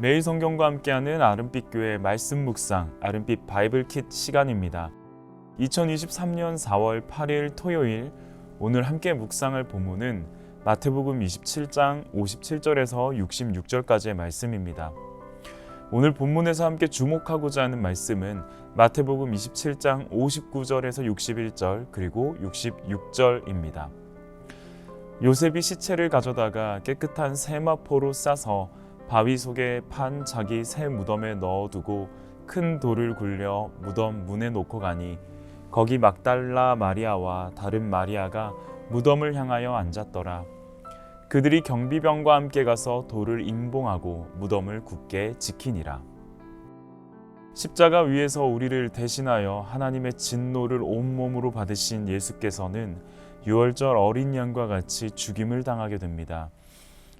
매일 성경과 함께하는 아름빛 교회 말씀 묵상 아름빛 바이블 킷 시간입니다. 2023년 4월 8일 토요일, 오늘 함께 묵상할 본문은 마태복음 27장 57절에서 66절까지의 말씀입니다. 오늘 본문에서 함께 주목하고자 하는 말씀은 마태복음 27장 59절에서 61절 그리고 66절입니다. 요셉이 시체를 가져다가 깨끗한 세마포로 싸서 바위 속에 판 자기 새 무덤에 넣어두고 큰 돌을 굴려 무덤 문에 놓고 가니 거기 막달라 마리아와 다른 마리아가 무덤을 향하여 앉았더라. 그들이 경비병과 함께 가서 돌을 임봉하고 무덤을 굳게 지키니라. 십자가 위에서 우리를 대신하여 하나님의 진노를 온몸으로 받으신 예수께서는 유월절 어린 양과 같이 죽임을 당하게 됩니다.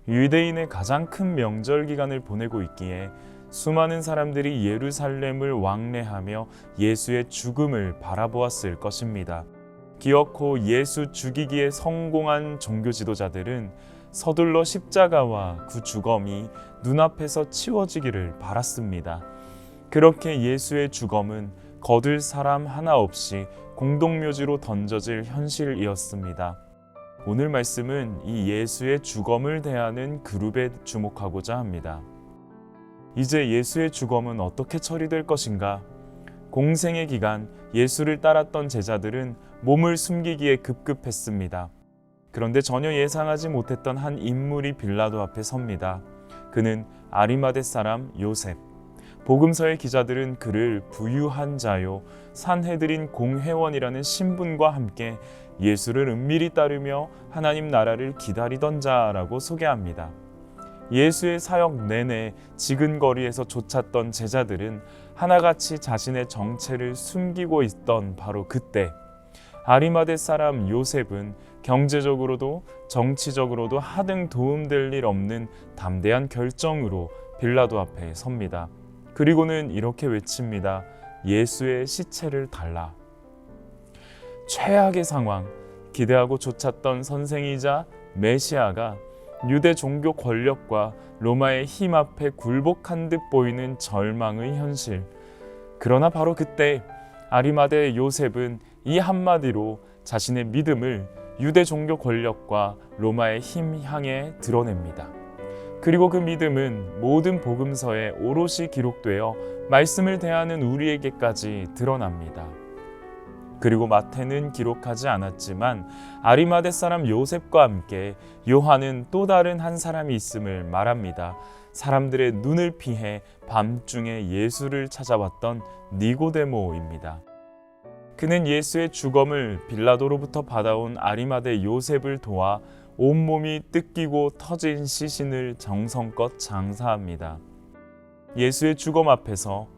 유대인의 가장 큰 명절 기간을 보내고 있기에 수많은 사람들이 예루살렘을 왕래하며 예수의 죽음을 바라보았을 것입니다. 기어코 예수 죽이기에 성공한 종교 지도자들은 서둘러 십자가와 그 주검이 눈앞에서 치워지기를 바랐습니다. 그렇게 예수의 주검은 거둘 사람 하나 없이 공동묘지로 던져질 현실이었습니다. 오늘 말씀은 이 예수의 주검을 대하는 그룹에 주목하고자 합니다. 이제 예수의 주검은 어떻게 처리될 것인가? 공생의 기간 예수를 따랐던 제자들은 몸을 숨기기에 급급했습니다. 그런데 전혀 예상하지 못했던 한 인물이 빌라도 앞에 섭니다. 그는 아리마대 사람 요셉. 복음서의 기자들은 그를 부유한 자요 산헤드린 공회원이라는 신분과 함께 예수를 은밀히 따르며 하나님 나라를 기다리던 자라고 소개합니다. 예수의 사역 내내 지근거리에서 쫓았던 제자들은 하나같이 자신의 정체를 숨기고 있던 바로 그때 아리마대 사람 요셉은 경제적으로도 정치적으로도 하등 도움될 일 없는 담대한 결정으로 빌라도 앞에 섭니다. 그리고는 이렇게 외칩니다. 예수의 시체를 달라. 최악의 상황, 기대하고 쫓았던 선생이자 메시아가 유대 종교 권력과 로마의 힘 앞에 굴복한 듯 보이는 절망의 현실. 그러나 바로 그때 아리마대 요셉은 이 한마디로 자신의 믿음을 유대 종교 권력과 로마의 힘 향해 드러냅니다. 그리고 그 믿음은 모든 복음서에 오롯이 기록되어 말씀을 대하는 우리에게까지 드러납니다. 그리고 마태는 기록하지 않았지만 아리마대 사람 요셉과 함께 요한은 또 다른 한 사람이 있음을 말합니다. 사람들의 눈을 피해 밤중에 예수를 찾아왔던 니고데모입니다. 그는 예수의 주검을 빌라도로부터 받아온 아리마대 요셉을 도와 온몸이 뜯기고 터진 시신을 정성껏 장사합니다. 예수의 주검 앞에서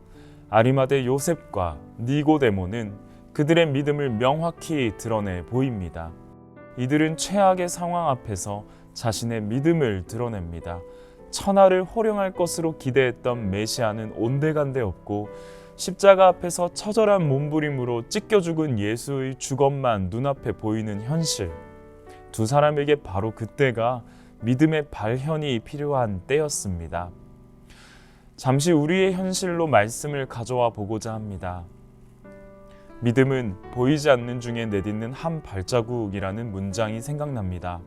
아리마대 요셉과 니고데모는 그들의 믿음을 명확히 드러내 보입니다. 이들은 최악의 상황 앞에서 자신의 믿음을 드러냅니다. 천하를 호령할 것으로 기대했던 메시아는 온데간데 없고 십자가 앞에서 처절한 몸부림으로 찢겨 죽은 예수의 주검만 눈앞에 보이는 현실. 두 사람에게 바로 그때가 믿음의 발현이 필요한 때였습니다. 잠시 우리의 현실로 말씀을 가져와 보고자 합니다. 믿음은 보이지 않는 중에 내딛는 한 발자국이라는 문장이 생각납니다.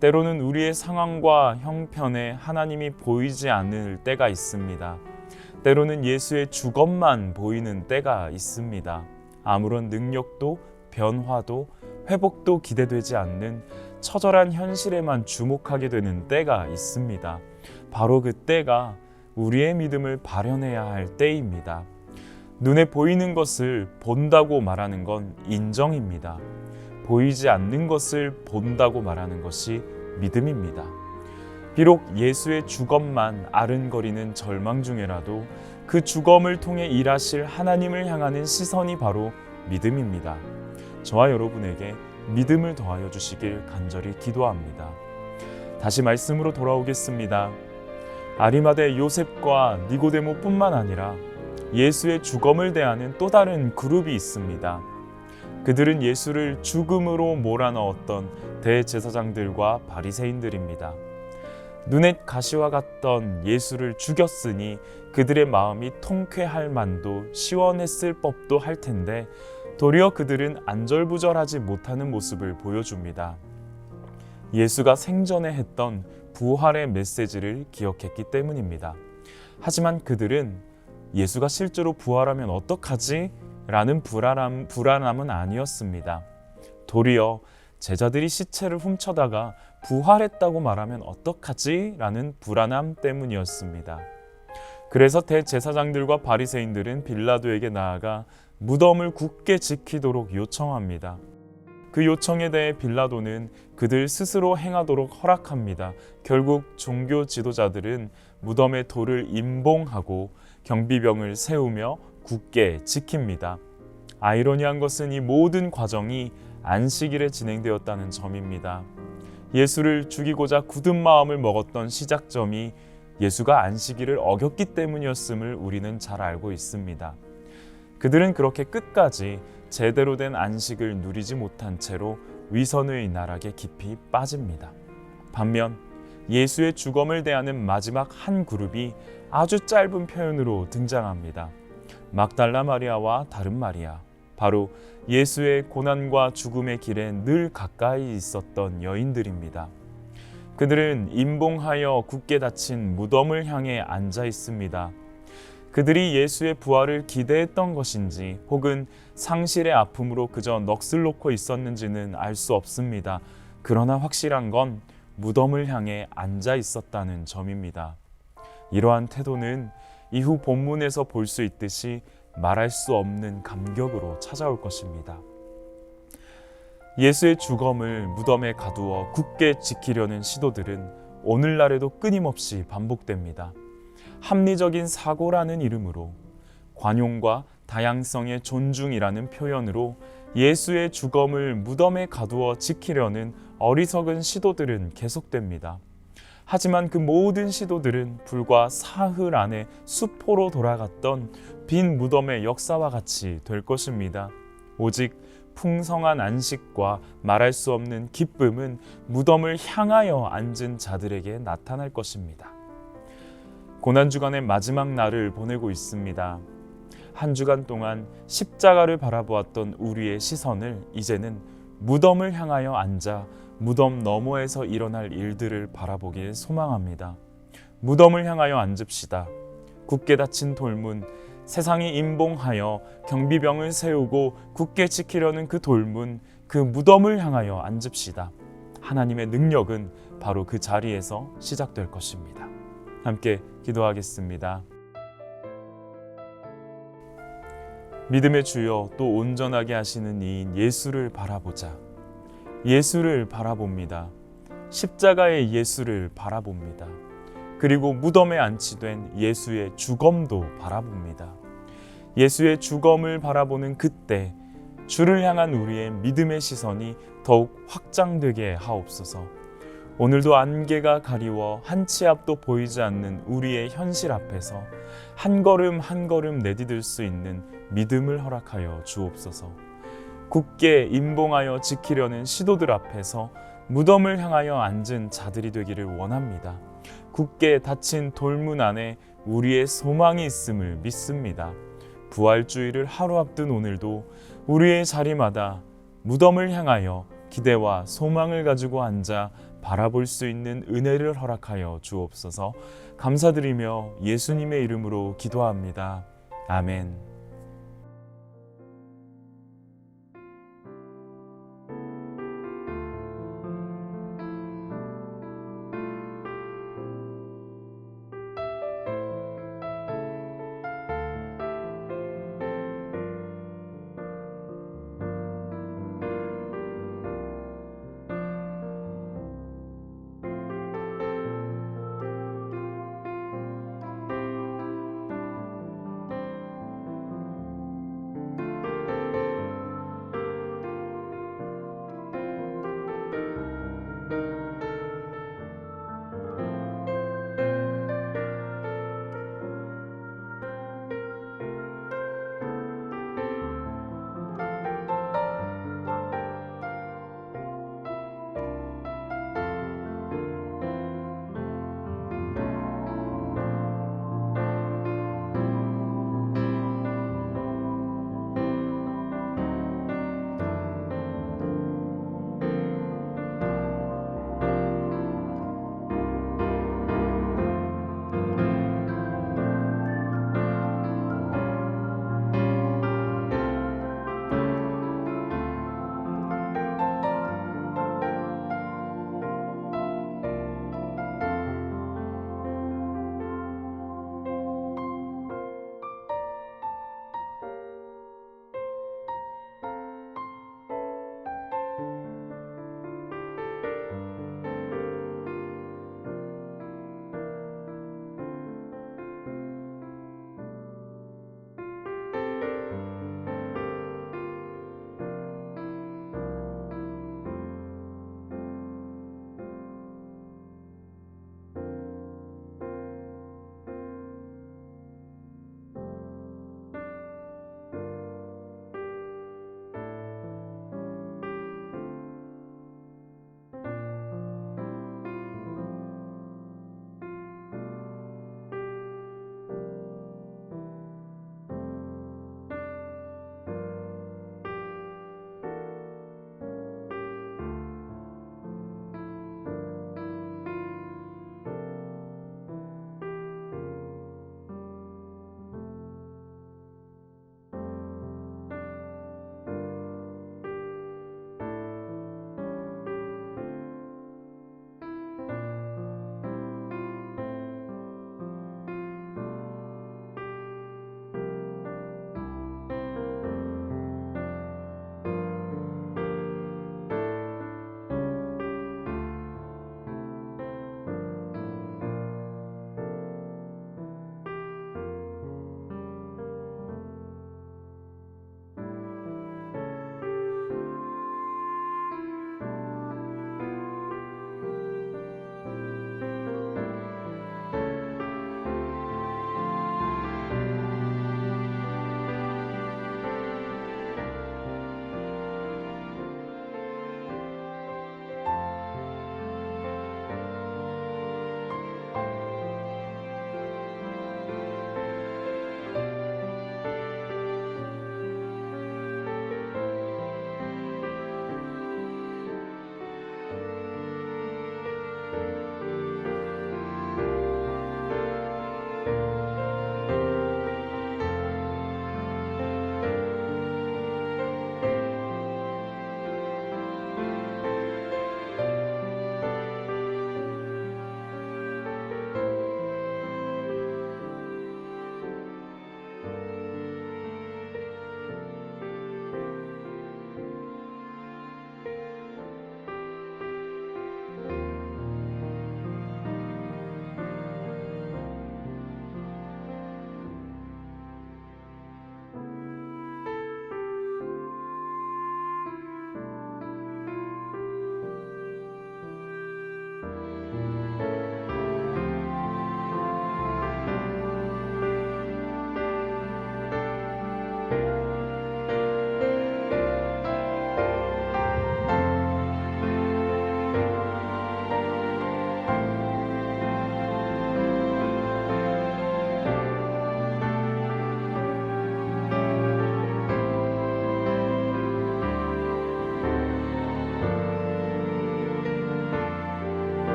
때로는 우리의 상황과 형편에 하나님이 보이지 않을 때가 있습니다. 때로는 예수의 주검만 보이는 때가 있습니다. 아무런 능력도 변화도 회복도 기대되지 않는 처절한 현실에만 주목하게 되는 때가 있습니다. 바로 그 때가 우리의 믿음을 발현해야 할 때입니다. 눈에 보이는 것을 본다고 말하는 건 인정입니다. 보이지 않는 것을 본다고 말하는 것이 믿음입니다. 비록 예수의 주검만 아른거리는 절망 중에라도 그 주검을 통해 일하실 하나님을 향하는 시선이 바로 믿음입니다. 저와 여러분에게 믿음을 더하여 주시길 간절히 기도합니다. 다시 말씀으로 돌아오겠습니다. 아리마대 요셉과 니고데모뿐만 아니라 예수의 주검을 대하는 또 다른 그룹이 있습니다. 그들은 예수를 죽음으로 몰아넣었던 대제사장들과 바리새인들입니다. 눈에 가시와 같던 예수를 죽였으니 그들의 마음이 통쾌할 만도 시원했을 법도 할 텐데 도리어 그들은 안절부절하지 못하는 모습을 보여줍니다. 예수가 생전에 했던 부활의 메시지를 기억했기 때문입니다. 하지만 그들은 예수가 실제로 부활하면 어떡하지? 라는 불안함은 아니었습니다. 도리어 제자들이 시체를 훔쳐다가 부활했다고 말하면 어떡하지? 라는 불안함 때문이었습니다. 그래서 대제사장들과 바리새인들은 빌라도에게 나아가 무덤을 굳게 지키도록 요청합니다. 그 요청에 대해 빌라도는 그들 스스로 행하도록 허락합니다. 결국 종교 지도자들은 무덤의 돌을 임봉하고 경비병을 세우며 굳게 지킵니다. 아이러니한 것은 이 모든 과정이 안식일에 진행되었다는 점입니다. 예수를 죽이고자 굳은 마음을 먹었던 시작점이 예수가 안식일을 어겼기 때문이었음을 우리는 잘 알고 있습니다. 그들은 그렇게 끝까지 제대로 된 안식을 누리지 못한 채로 위선의 나락에 깊이 빠집니다. 반면 예수의 죽음을 대하는 마지막 한 그룹이 아주 짧은 표현으로 등장합니다. 막달라 마리아와 다른 마리아, 바로 예수의 고난과 죽음의 길에 늘 가까이 있었던 여인들입니다. 그들은 임봉하여 굳게 닫힌 무덤을 향해 앉아 있습니다. 그들이 예수의 부활을 기대했던 것인지 혹은 상실의 아픔으로 그저 넋을 놓고 있었는지는 알 수 없습니다. 그러나 확실한 건 무덤을 향해 앉아 있었다는 점입니다. 이러한 태도는 이후 본문에서 볼 수 있듯이 말할 수 없는 감격으로 찾아올 것입니다. 예수의 죽음을 무덤에 가두어 굳게 지키려는 시도들은 오늘날에도 끊임없이 반복됩니다. 합리적인 사고라는 이름으로, 관용과 다양성의 존중이라는 표현으로 예수의 죽음을 무덤에 가두어 지키려는 어리석은 시도들은 계속됩니다. 하지만 그 모든 시도들은 불과 사흘 안에 수포로 돌아갔던 빈 무덤의 역사와 같이 될 것입니다. 오직 풍성한 안식과 말할 수 없는 기쁨은 무덤을 향하여 앉은 자들에게 나타날 것입니다. 고난주간의 마지막 날을 보내고 있습니다. 한 주간 동안 십자가를 바라보았던 우리의 시선을 이제는 무덤을 향하여 앉아 무덤 너머에서 일어날 일들을 바라보길 소망합니다. 무덤을 향하여 앉읍시다. 굳게 닫힌 돌문, 세상이 임봉하여 경비병을 세우고 굳게 지키려는 그 돌문, 그 무덤을 향하여 앉읍시다. 하나님의 능력은 바로 그 자리에서 시작될 것입니다. 함께 기도하겠습니다. 믿음의 주여, 또 온전하게 하시는 이인 예수를 바라보자. 예수를 바라봅니다. 십자가의 예수를 바라봅니다. 그리고 무덤에 안치된 예수의 죽음도 바라봅니다. 예수의 죽음을 바라보는 그때 주를 향한 우리의 믿음의 시선이 더욱 확장되게 하옵소서. 오늘도 안개가 가리워 한 치 앞도 보이지 않는 우리의 현실 앞에서 한 걸음 한 걸음 내디딜 수 있는 믿음을 허락하여 주옵소서. 굳게 임봉하여 지키려는 시도들 앞에서 무덤을 향하여 앉은 자들이 되기를 원합니다. 굳게 닫힌 돌문 안에 우리의 소망이 있음을 믿습니다. 부활주의를 하루 앞둔 오늘도 우리의 자리마다 무덤을 향하여 기대와 소망을 가지고 앉아 바라볼 수 있는 은혜를 허락하여 주옵소서. 감사드리며 예수님의 이름으로 기도합니다. 아멘.